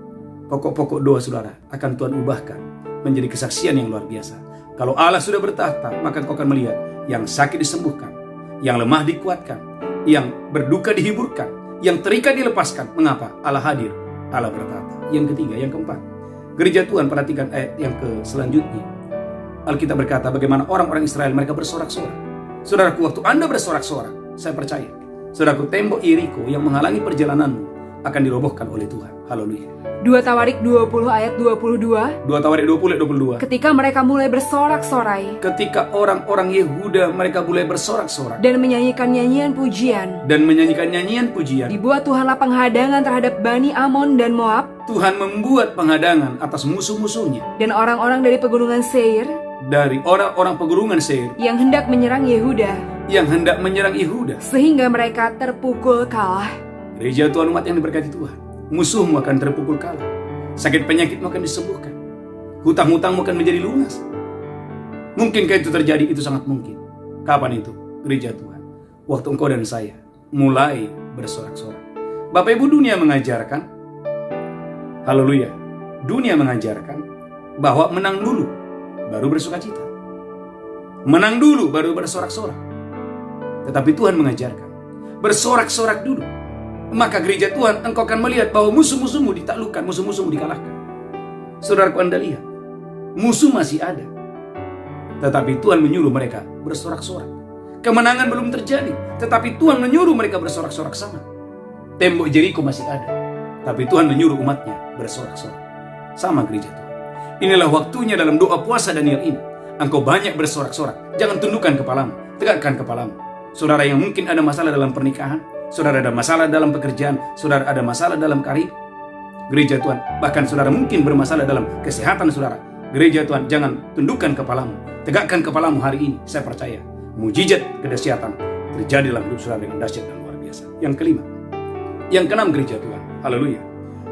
pokok-pokok doa saudara akan Tuhan ubahkan menjadi kesaksian yang luar biasa. Kalau Allah sudah bertahta, maka kau akan melihat yang sakit disembuhkan, yang lemah dikuatkan, yang berduka dihiburkan, yang terikat dilepaskan. Mengapa? Allah hadir, Allah bertahta. Yang ketiga, yang keempat, gereja Tuhan, perhatikan ayat yang selanjutnya. Alkitab berkata bagaimana orang-orang Israel mereka bersorak-sorak. Saudaraku, waktu Anda bersorak-sorak, saya percaya, saudaraku, tembok Yeriko yang menghalangi perjalananmu akan dirobohkan oleh Tuhan. Haleluya. 2 Tawarik 20 ayat 22. 2 Tawarik 20 ayat 22. Ketika mereka mulai bersorak-sorai Ketika orang-orang Yehuda mereka mulai bersorak-sorak dan menyanyikan nyanyian pujian, dibuat Tuhanlah penghadangan terhadap Bani Amon dan Moab, Tuhan membuat penghadangan atas musuh-musuhnya dan orang-orang dari pegunungan Seir dari orang-orang pegunungan Seir yang hendak menyerang Yehuda, sehingga mereka terpukul kalah. Gereja Tuhan, umat yang diberkati Tuhan, musuhmu akan terpukul kalah, sakit penyakitmu akan disembuhkan, hutang-hutangmu akan menjadi lunas. Mungkinkah itu terjadi? Itu sangat mungkin. Kapan itu? Gereja Tuhan, waktu engkau dan saya mulai bersorak-sorak. Bapak Ibu, dunia mengajarkan, haleluya, dunia mengajarkan bahwa menang dulu baru bersukacita, menang dulu baru bersorak-sorak. Tetapi Tuhan mengajarkan bersorak-sorak dulu. Maka gereja Tuhan, engkau akan melihat bahwa musuh-musuhmu ditaklukkan, musuh-musuhmu dikalahkan. Saudaraku, Anda lihat, musuh masih ada, tetapi Tuhan menyuruh mereka bersorak-sorak. Kemenangan belum terjadi, tetapi Tuhan menyuruh mereka bersorak-sorak sama. Tembok Yeriko masih ada, tapi Tuhan menyuruh umatnya bersorak-sorak. Sama gereja Tuhan. Inilah waktunya dalam doa puasa Daniel ini. Engkau banyak bersorak-sorak. Jangan tundukkan kepalamu, tegakkan kepalamu. Saudara yang mungkin ada masalah dalam pernikahan, saudara ada masalah dalam pekerjaan, saudara ada masalah dalam karir, gereja Tuhan, bahkan saudara mungkin bermasalah dalam kesehatan saudara, gereja Tuhan, jangan tundukkan kepalamu, tegakkan kepalamu hari ini. Saya percaya mujizat kedahsyatan terjadi dalam hidup saudara dengan dahsyat dan luar biasa. Yang kelima, yang keenam, gereja Tuhan, haleluya.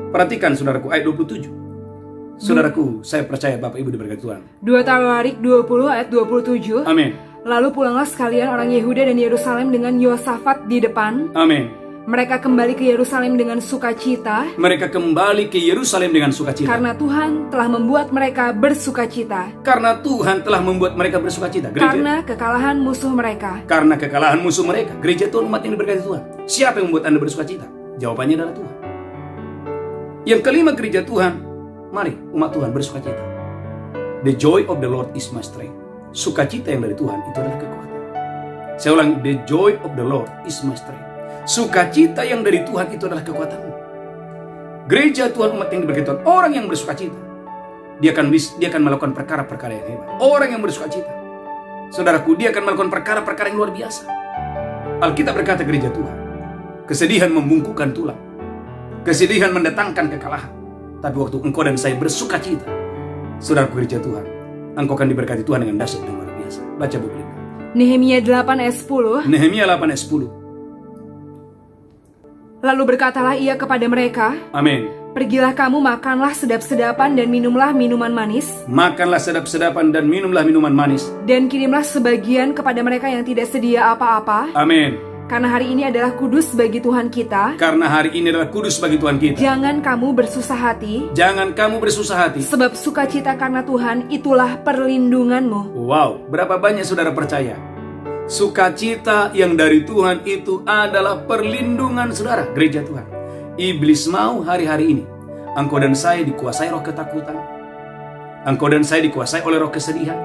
Perhatikan saudaraku ayat 27. Saudaraku, saya percaya Bapak Ibu diberkati Tuhan. 2 Tawarik 20 ayat 27. Amin. Lalu pulanglah sekalian orang Yehuda dan Yerusalem dengan Yosafat di depan. Amin. Mereka kembali ke Yerusalem dengan sukacita. Mereka kembali ke Yerusalem dengan sukacita. Karena Tuhan telah membuat mereka bersukacita. Karena Tuhan telah membuat mereka bersukacita. Gereja. Karena kekalahan musuh mereka. Karena kekalahan musuh mereka. Gereja Tuhan, umat yang diberkati Tuhan. Siapa yang membuat Anda bersukacita? Jawabannya adalah Tuhan. Yang kelima, gereja Tuhan, mari umat Tuhan bersukacita. The joy of the Lord is my strength. Sukacita yang dari Tuhan itu adalah kekuatan. Saya ulang, the joy of the Lord is my strength. Sukacita yang dari Tuhan itu adalah kekuatanmu. Gereja Tuhan, umat yang diberkati Tuhan, orang yang bersukacita, dia akan melakukan perkara-perkara yang hebat. Orang yang bersukacita, saudaraku, dia akan melakukan perkara-perkara yang luar biasa. Alkitab berkata, gereja Tuhan, kesedihan membungkukkan tulang, kesedihan mendatangkan kekalahan. Tapi waktu engkau dan saya bersukacita, saudaraku, gereja Tuhan, engkau akan diberkati Tuhan dengan dahsyat dan luar biasa. Baca buku ini. Nehemia 8 ayat 10. Nehemia 8 ayat 10. Lalu berkatalah ia kepada mereka, Amin. pergilah kamu, makanlah sedap-sedapan dan minumlah minuman manis. Makanlah sedap-sedapan dan minumlah minuman manis. Dan kirimlah sebagian kepada mereka yang tidak sedia apa-apa. Amin. Karena hari ini adalah kudus bagi Tuhan kita. Karena hari ini adalah kudus bagi Tuhan kita. Jangan kamu bersusah hati. Jangan kamu bersusah hati. Sebab sukacita karena Tuhan itulah perlindunganmu. Wow, berapa banyak saudara percaya? Sukacita yang dari Tuhan itu adalah perlindungan saudara, gereja Tuhan. Iblis mau hari-hari ini engkau dan saya dikuasai roh ketakutan. Engkau dan saya dikuasai oleh roh kesedihan.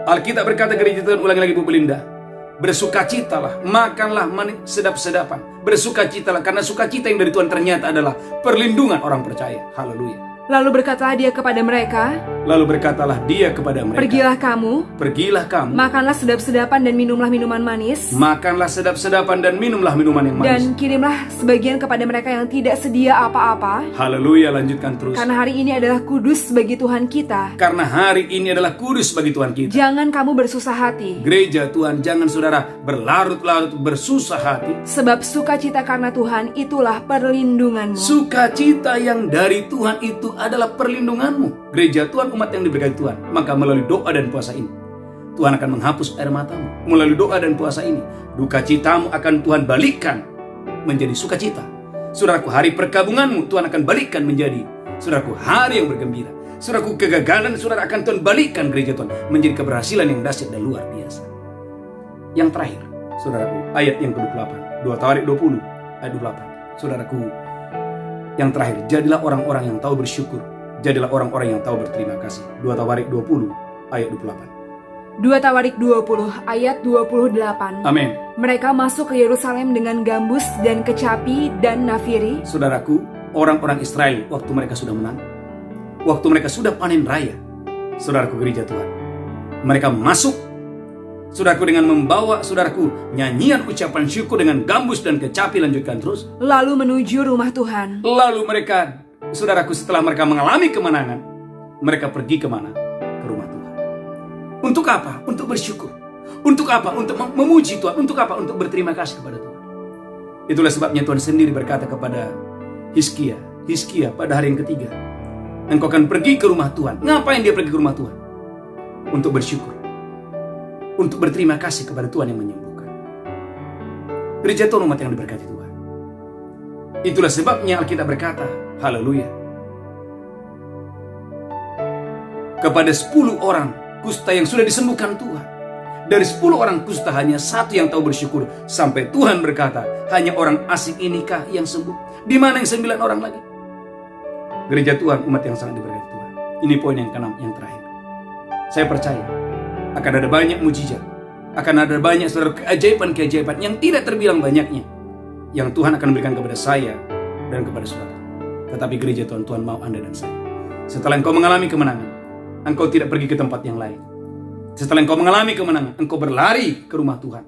Alkitab berkata, gereja Tuhan, ulangi lagi Bu Belinda, bersukacitalah, makanlah sedap-sedapan. Bersukacitalah, karena sukacita yang dari Tuhan ternyata adalah perlindungan orang percaya. Haleluya. Lalu berkatalah dia kepada mereka, pergilah kamu, makanlah sedap-sedapan dan minumlah minuman manis. Makanlah sedap-sedapan dan minumlah minuman yang manis. Dan kirimlah sebagian kepada mereka yang tidak sedia apa-apa. Haleluya, lanjutkan terus. Karena hari ini adalah kudus bagi Tuhan kita. Karena hari ini adalah kudus bagi Tuhan kita. Jangan kamu bersusah hati. Gereja Tuhan, jangan saudara berlarut-larut bersusah hati. Sebab sukacita karena Tuhan itulah perlindunganmu. Sukacita yang dari Tuhan itu adalah perlindunganmu. Gereja Tuhan, umat yang diberkati Tuhan, maka melalui doa dan puasa ini Tuhan akan menghapus air matamu. Melalui doa dan puasa ini duka citamu akan Tuhan balikkan menjadi sukacita. Saudaraku, hari perkabunganmu Tuhan akan balikkan menjadi, saudaraku, hari yang bergembira. Saudaraku, kegagalan saudara akan Tuhan balikkan gereja Tuhan menjadi keberhasilan yang dahsyat dan luar biasa. Yang terakhir, saudaraku, ayat yang ke-28, 2 Tawarik 20 ayat 28. Saudaraku, yang terakhir, jadilah orang-orang yang tahu bersyukur, jadilah orang-orang yang tahu berterima kasih. 2 Tawarik 20 ayat 28. 2 Tawarik 20 ayat 28. Amin. Mereka masuk ke Yerusalem dengan gambus dan kecapi dan nafiri. Saudaraku, orang-orang Israel waktu mereka sudah menang, waktu mereka sudah panen raya, saudaraku gereja Tuhan, mereka masuk, saudaraku, dengan membawa, saudaraku, nyanyian ucapan syukur dengan gambus dan kecapi, lanjutkan terus. Lalu menuju rumah Tuhan. Lalu mereka, saudaraku, setelah mereka mengalami kemenangan, mereka pergi kemana? Ke rumah Tuhan. Untuk apa? Untuk bersyukur. Untuk apa? Untuk memuji Tuhan. Untuk apa? Untuk berterima kasih kepada Tuhan. Itulah sebabnya Tuhan sendiri berkata kepada Hizkia, pada hari yang ketiga, engkau akan pergi ke rumah Tuhan. Ngapain dia pergi ke rumah Tuhan? Untuk bersyukur, untuk berterima kasih kepada Tuhan yang menyembuhkan. Gereja Tuhan, umat yang diberkati Tuhan, itulah sebabnya Alkitab berkata, haleluya, kepada 10 orang kusta yang sudah disembuhkan Tuhan, dari 10 orang kusta hanya 1 yang tahu bersyukur, sampai Tuhan berkata, hanya orang asing inikah yang sembuh? Di mana yang 9 orang lagi? Gereja Tuhan, umat yang sangat diberkati Tuhan, ini poin yang ke-6, yang terakhir. Saya percaya akan ada banyak mujizat, akan ada banyak saudara keajaiban-keajaiban yang tidak terbilang banyaknya, yang Tuhan akan berikan kepada saya dan kepada saudara. Tetapi gereja Tuhan, Tuhan mau Anda dan saya, setelah engkau mengalami kemenangan, engkau tidak pergi ke tempat yang lain. Setelah engkau mengalami kemenangan, engkau berlari ke rumah Tuhan.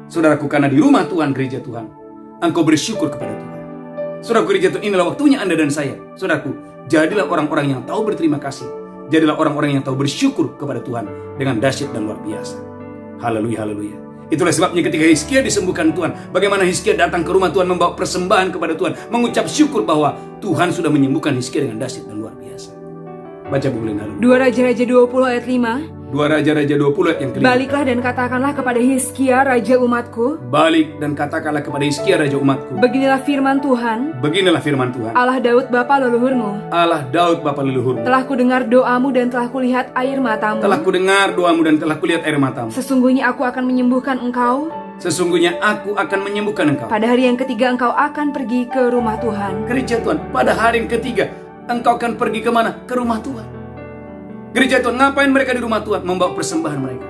Saudaraku, karena di rumah Tuhan, gereja Tuhan, engkau bersyukur kepada Tuhan. Saudaraku, gereja Tuhan, inilah waktunya Anda dan saya. Saudaraku, jadilah orang-orang yang tahu berterima kasih. Jadilah orang-orang yang tahu bersyukur kepada Tuhan dengan dahsyat dan luar biasa. Haleluya, haleluya. Itulah sebabnya ketika Hizkia disembuhkan Tuhan, bagaimana Hizkia datang ke rumah Tuhan membawa persembahan kepada Tuhan, mengucap syukur bahwa Tuhan sudah menyembuhkan Hizkia dengan dahsyat dan luar biasa. Baca buku lain, haleluya. 2 Raja-Raja 20 ayat 5. 2 Raja-Raja 20 ayat yang kelima. Baliklah dan katakanlah kepada Hizkia raja umatku. Balik dan katakanlah kepada Hizkia raja umatku. Beginilah firman Tuhan. Beginilah firman Tuhan. Allah Daud bapa leluhurmu. Allah Daud bapa leluhurmu. Telah kudengar doamu dan telah kulihat air matamu. Telah kudengar doamu dan telah kulihat air matamu. Sesungguhnya aku akan menyembuhkan engkau. Sesungguhnya aku akan menyembuhkan engkau. Pada hari yang ketiga engkau akan pergi ke rumah Tuhan. Gereja Tuhan, pada hari yang ketiga engkau akan pergi kemana? Ke rumah Tuhan. Gereja Tuhan, ngapain mereka di rumah Tuhan? Membawa persembahan mereka.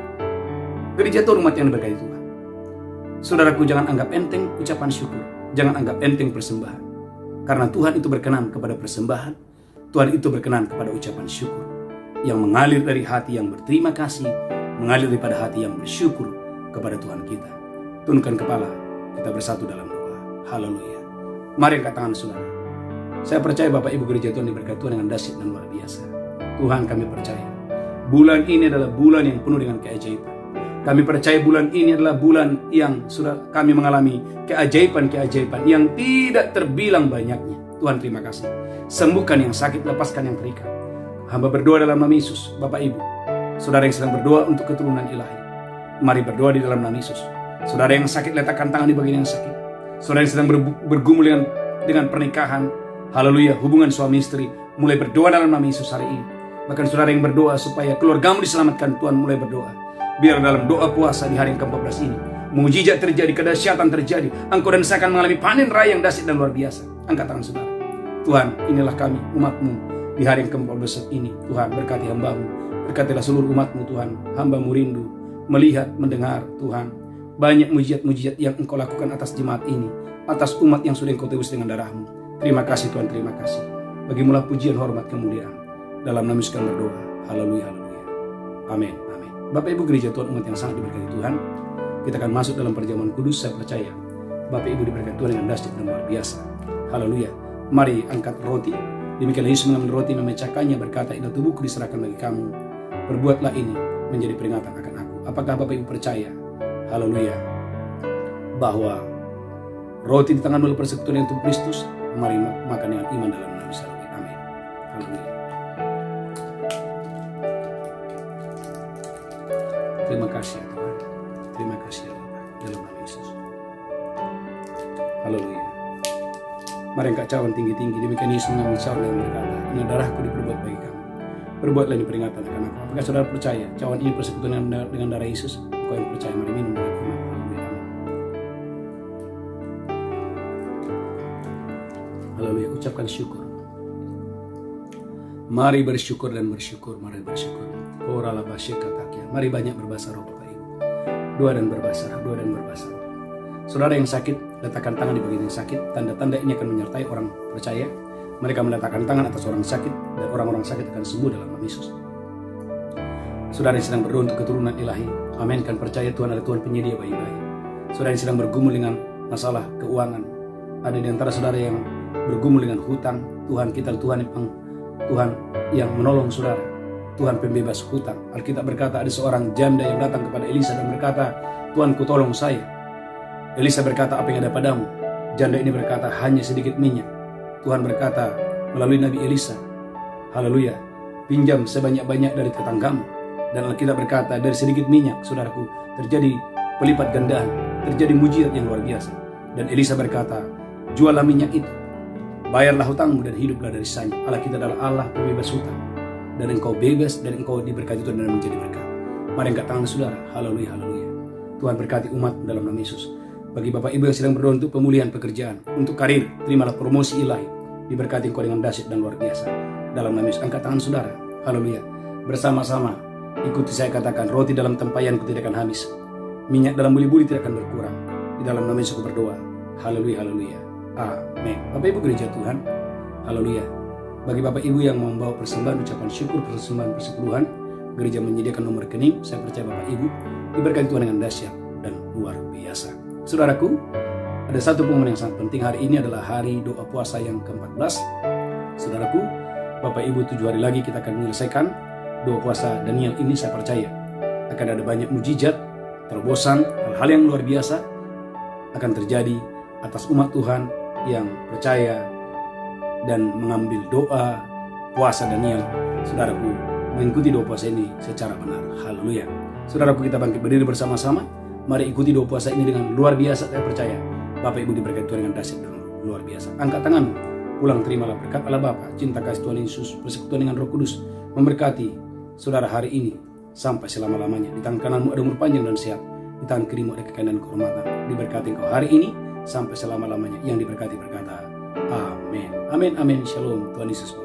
Gereja Tuhan, umat yang diberkati Tuhan, saudaraku, jangan anggap enteng ucapan syukur. Jangan anggap enteng persembahan. Karena Tuhan itu berkenan kepada persembahan. Tuhan itu berkenan kepada ucapan syukur yang mengalir dari hati yang berterima kasih, mengalir daripada hati yang bersyukur kepada Tuhan kita. Tundukkan kepala, kita bersatu dalam doa. Haleluya. Mari angkat tangan saudara. Saya percaya Bapak Ibu gereja Tuhan diberkati Tuhan dengan dahsyat dan luar biasa. Tuhan, kami percaya bulan ini adalah bulan yang penuh dengan keajaiban. Kami percaya bulan ini adalah bulan yang sudah kami mengalami keajaiban-keajaiban yang tidak terbilang banyaknya. Tuhan, terima kasih. Sembuhkan yang sakit, lepaskan yang terikat. Hamba berdoa dalam nama Yesus. Bapak Ibu, saudara yang sedang berdoa untuk keturunan ilahi, mari berdoa di dalam nama Yesus. Saudara yang sakit, letakkan tangan di bagian yang sakit. Saudara yang sedang bergumul dengan pernikahan, haleluya, hubungan suami istri, mulai berdoa dalam nama Yesus hari ini. Bahkan saudara yang berdoa supaya keluargamu diselamatkan, Tuhan mulai berdoa. Biar dalam doa puasa di hari yang ke-14 ini, mujizat terjadi, kedahsyatan terjadi. Engkau dan saya akan mengalami panen raya yang dahsyat dan luar biasa. Angkat tangan saudara. Tuhan, inilah kami, umat-Mu, di hari yang ke-14 ini. Tuhan, berkati hamba-Mu, berkatilah seluruh umat-Mu, Tuhan. Hamba-Mu rindu melihat, mendengar, Tuhan, banyak mujizat-mujizat yang Engkau lakukan atas jemaat ini, atas umat yang sudah Engkau tebus dengan darah-Mu. Terima kasih Tuhan, terima kasih. Bagimulah pujian, hormat, kemuliaan. Dalam nama Yesus kami berdoa. Haleluya, haleluya. Amin, amin. Bapak Ibu gereja Tuhan, umat yang sangat diberkati Tuhan, kita akan masuk dalam perjamuan kudus. Saya percaya Bapak Ibu diberkati Tuhan dengan dahsyat dan luar biasa. Haleluya. Mari angkat roti. Demikianlah Yesus mengambil roti, memecahkannya, berkata, inilah tubuhku diserahkan bagi kamu. Perbuatlah ini menjadi peringatan akan aku. Apakah Bapak Ibu percaya? Haleluya. Bahwa roti di tangan melalui persekutuan yang tubuh Kristus. Mari makan dengan iman dalam nama Yesus. Amin. Haleluya. Terima kasih ya Tuhan. Terima kasih ya Bapak. Dalam nama Yesus. Haleluya. Mari angkat cawan tinggi-tinggi. Demikian Yesus mengambil cawan dan berkata, ini darahku diperbuat bagi kamu. Berbuatlah ini peringatan akan aku. Apakah saudara percaya cawan ini persekutuan dengan darah Yesus? Kau yang percaya, mari minum dan iman. Haleluya. Haleluya. Ucapkan syukur. Mari bersyukur dan bersyukur. Mari bersyukur. Orala basyekatakia. Mari banyak berbahasa roh Bapak Ibu. Doa dan berbahasa roh. Saudara yang sakit, letakkan tangan di bagian yang sakit. Tanda-tanda ini akan menyertai orang percaya. Mereka meletakkan tangan atas orang sakit, dan orang-orang sakit akan sembuh dalam nama Yesus. Saudara yang sedang berdoa untuk keturunan ilahi, amin, kan percaya Tuhan ada Tuhan penyedia bayi-bayi. Saudara yang sedang bergumul dengan masalah keuangan, ada di antara saudara yang bergumul dengan hutang, Tuhan kita Tuhan yang menolong saudara, Tuhan pembebas hutang. Alkitab berkata ada seorang janda yang datang kepada Elisa dan berkata, Tuanku tolong saya. Elisa berkata, apa yang ada padamu? Janda ini berkata, hanya sedikit minyak. Tuhan berkata melalui Nabi Elisa, haleluya, pinjam sebanyak-banyak dari tetanggamu. Dan Alkitab berkata, dari sedikit minyak, saudaraku, terjadi pelipat gandaan, terjadi mujizat yang luar biasa. Dan Elisa berkata, jualah minyak itu, bayarlah hutangmu dan hiduplah dari sisanya. Allah kita adalah Allah pembebas hutang. Dan engkau bebas dan engkau diberkati Tuhan dan menjadi berkat. Mari angkat tangan saudara, haleluya, haleluya. Tuhan berkati umat dalam nama Yesus. Bagi Bapak Ibu yang sedang berdoa untuk pemulihan pekerjaan, untuk karir, terimalah promosi ilahi. Diberkati engkau dengan dahsyat dan luar biasa. Dalam nama Yesus, angkat tangan saudara. Haleluya. Bersama-sama, ikuti saya katakan, roti dalam tempayanku tidak akan habis. Minyak dalam buli-buli tidak akan berkurang. Di dalam nama Yesus aku berdoa. Haleluya, haleluya. Amin. Bapak Ibu gereja Tuhan, haleluya. Bagi Bapak Ibu yang mau membawa persembahan, ucapan syukur, persembahan persepuluhan, gereja menyediakan nomor rekening. Saya percaya Bapak Ibu diberkati Tuhan dengan dahsyat dan luar biasa. Saudaraku, ada satu pengumuman yang sangat penting. Hari ini adalah hari doa puasa yang ke-14. Saudaraku, Bapak Ibu 7 hari lagi kita akan menyelesaikan doa puasa Daniel ini. Saya percaya akan ada banyak mujizat, terobosan, hal-hal yang luar biasa akan terjadi atas umat Tuhan yang percaya dan mengambil doa puasa Daniel. Saudaraku, mengikuti doa puasa ini secara benar. Haleluya. Saudaraku, kita bangkit berdiri bersama-sama. Mari ikuti doa puasa ini dengan luar biasa. Saya percaya Bapak Ibu diberkati Tuhan dengan dahsyat dan luar biasa. Angkat tanganmu, pulang terimalah berkat Allah Bapa, cinta kasih Tuhan Yesus, persekutuan dengan Roh Kudus memberkati saudara hari ini sampai selama-lamanya. Di tangan kananmu ada umur panjang dan sehat, di tangan kirimu ada kekayaan dan kehormatan. Diberkati engkau hari ini sampai selama-lamanya. Yang diberkati berkata, amin. Amin, amin. Shalom. Tuhan Yesus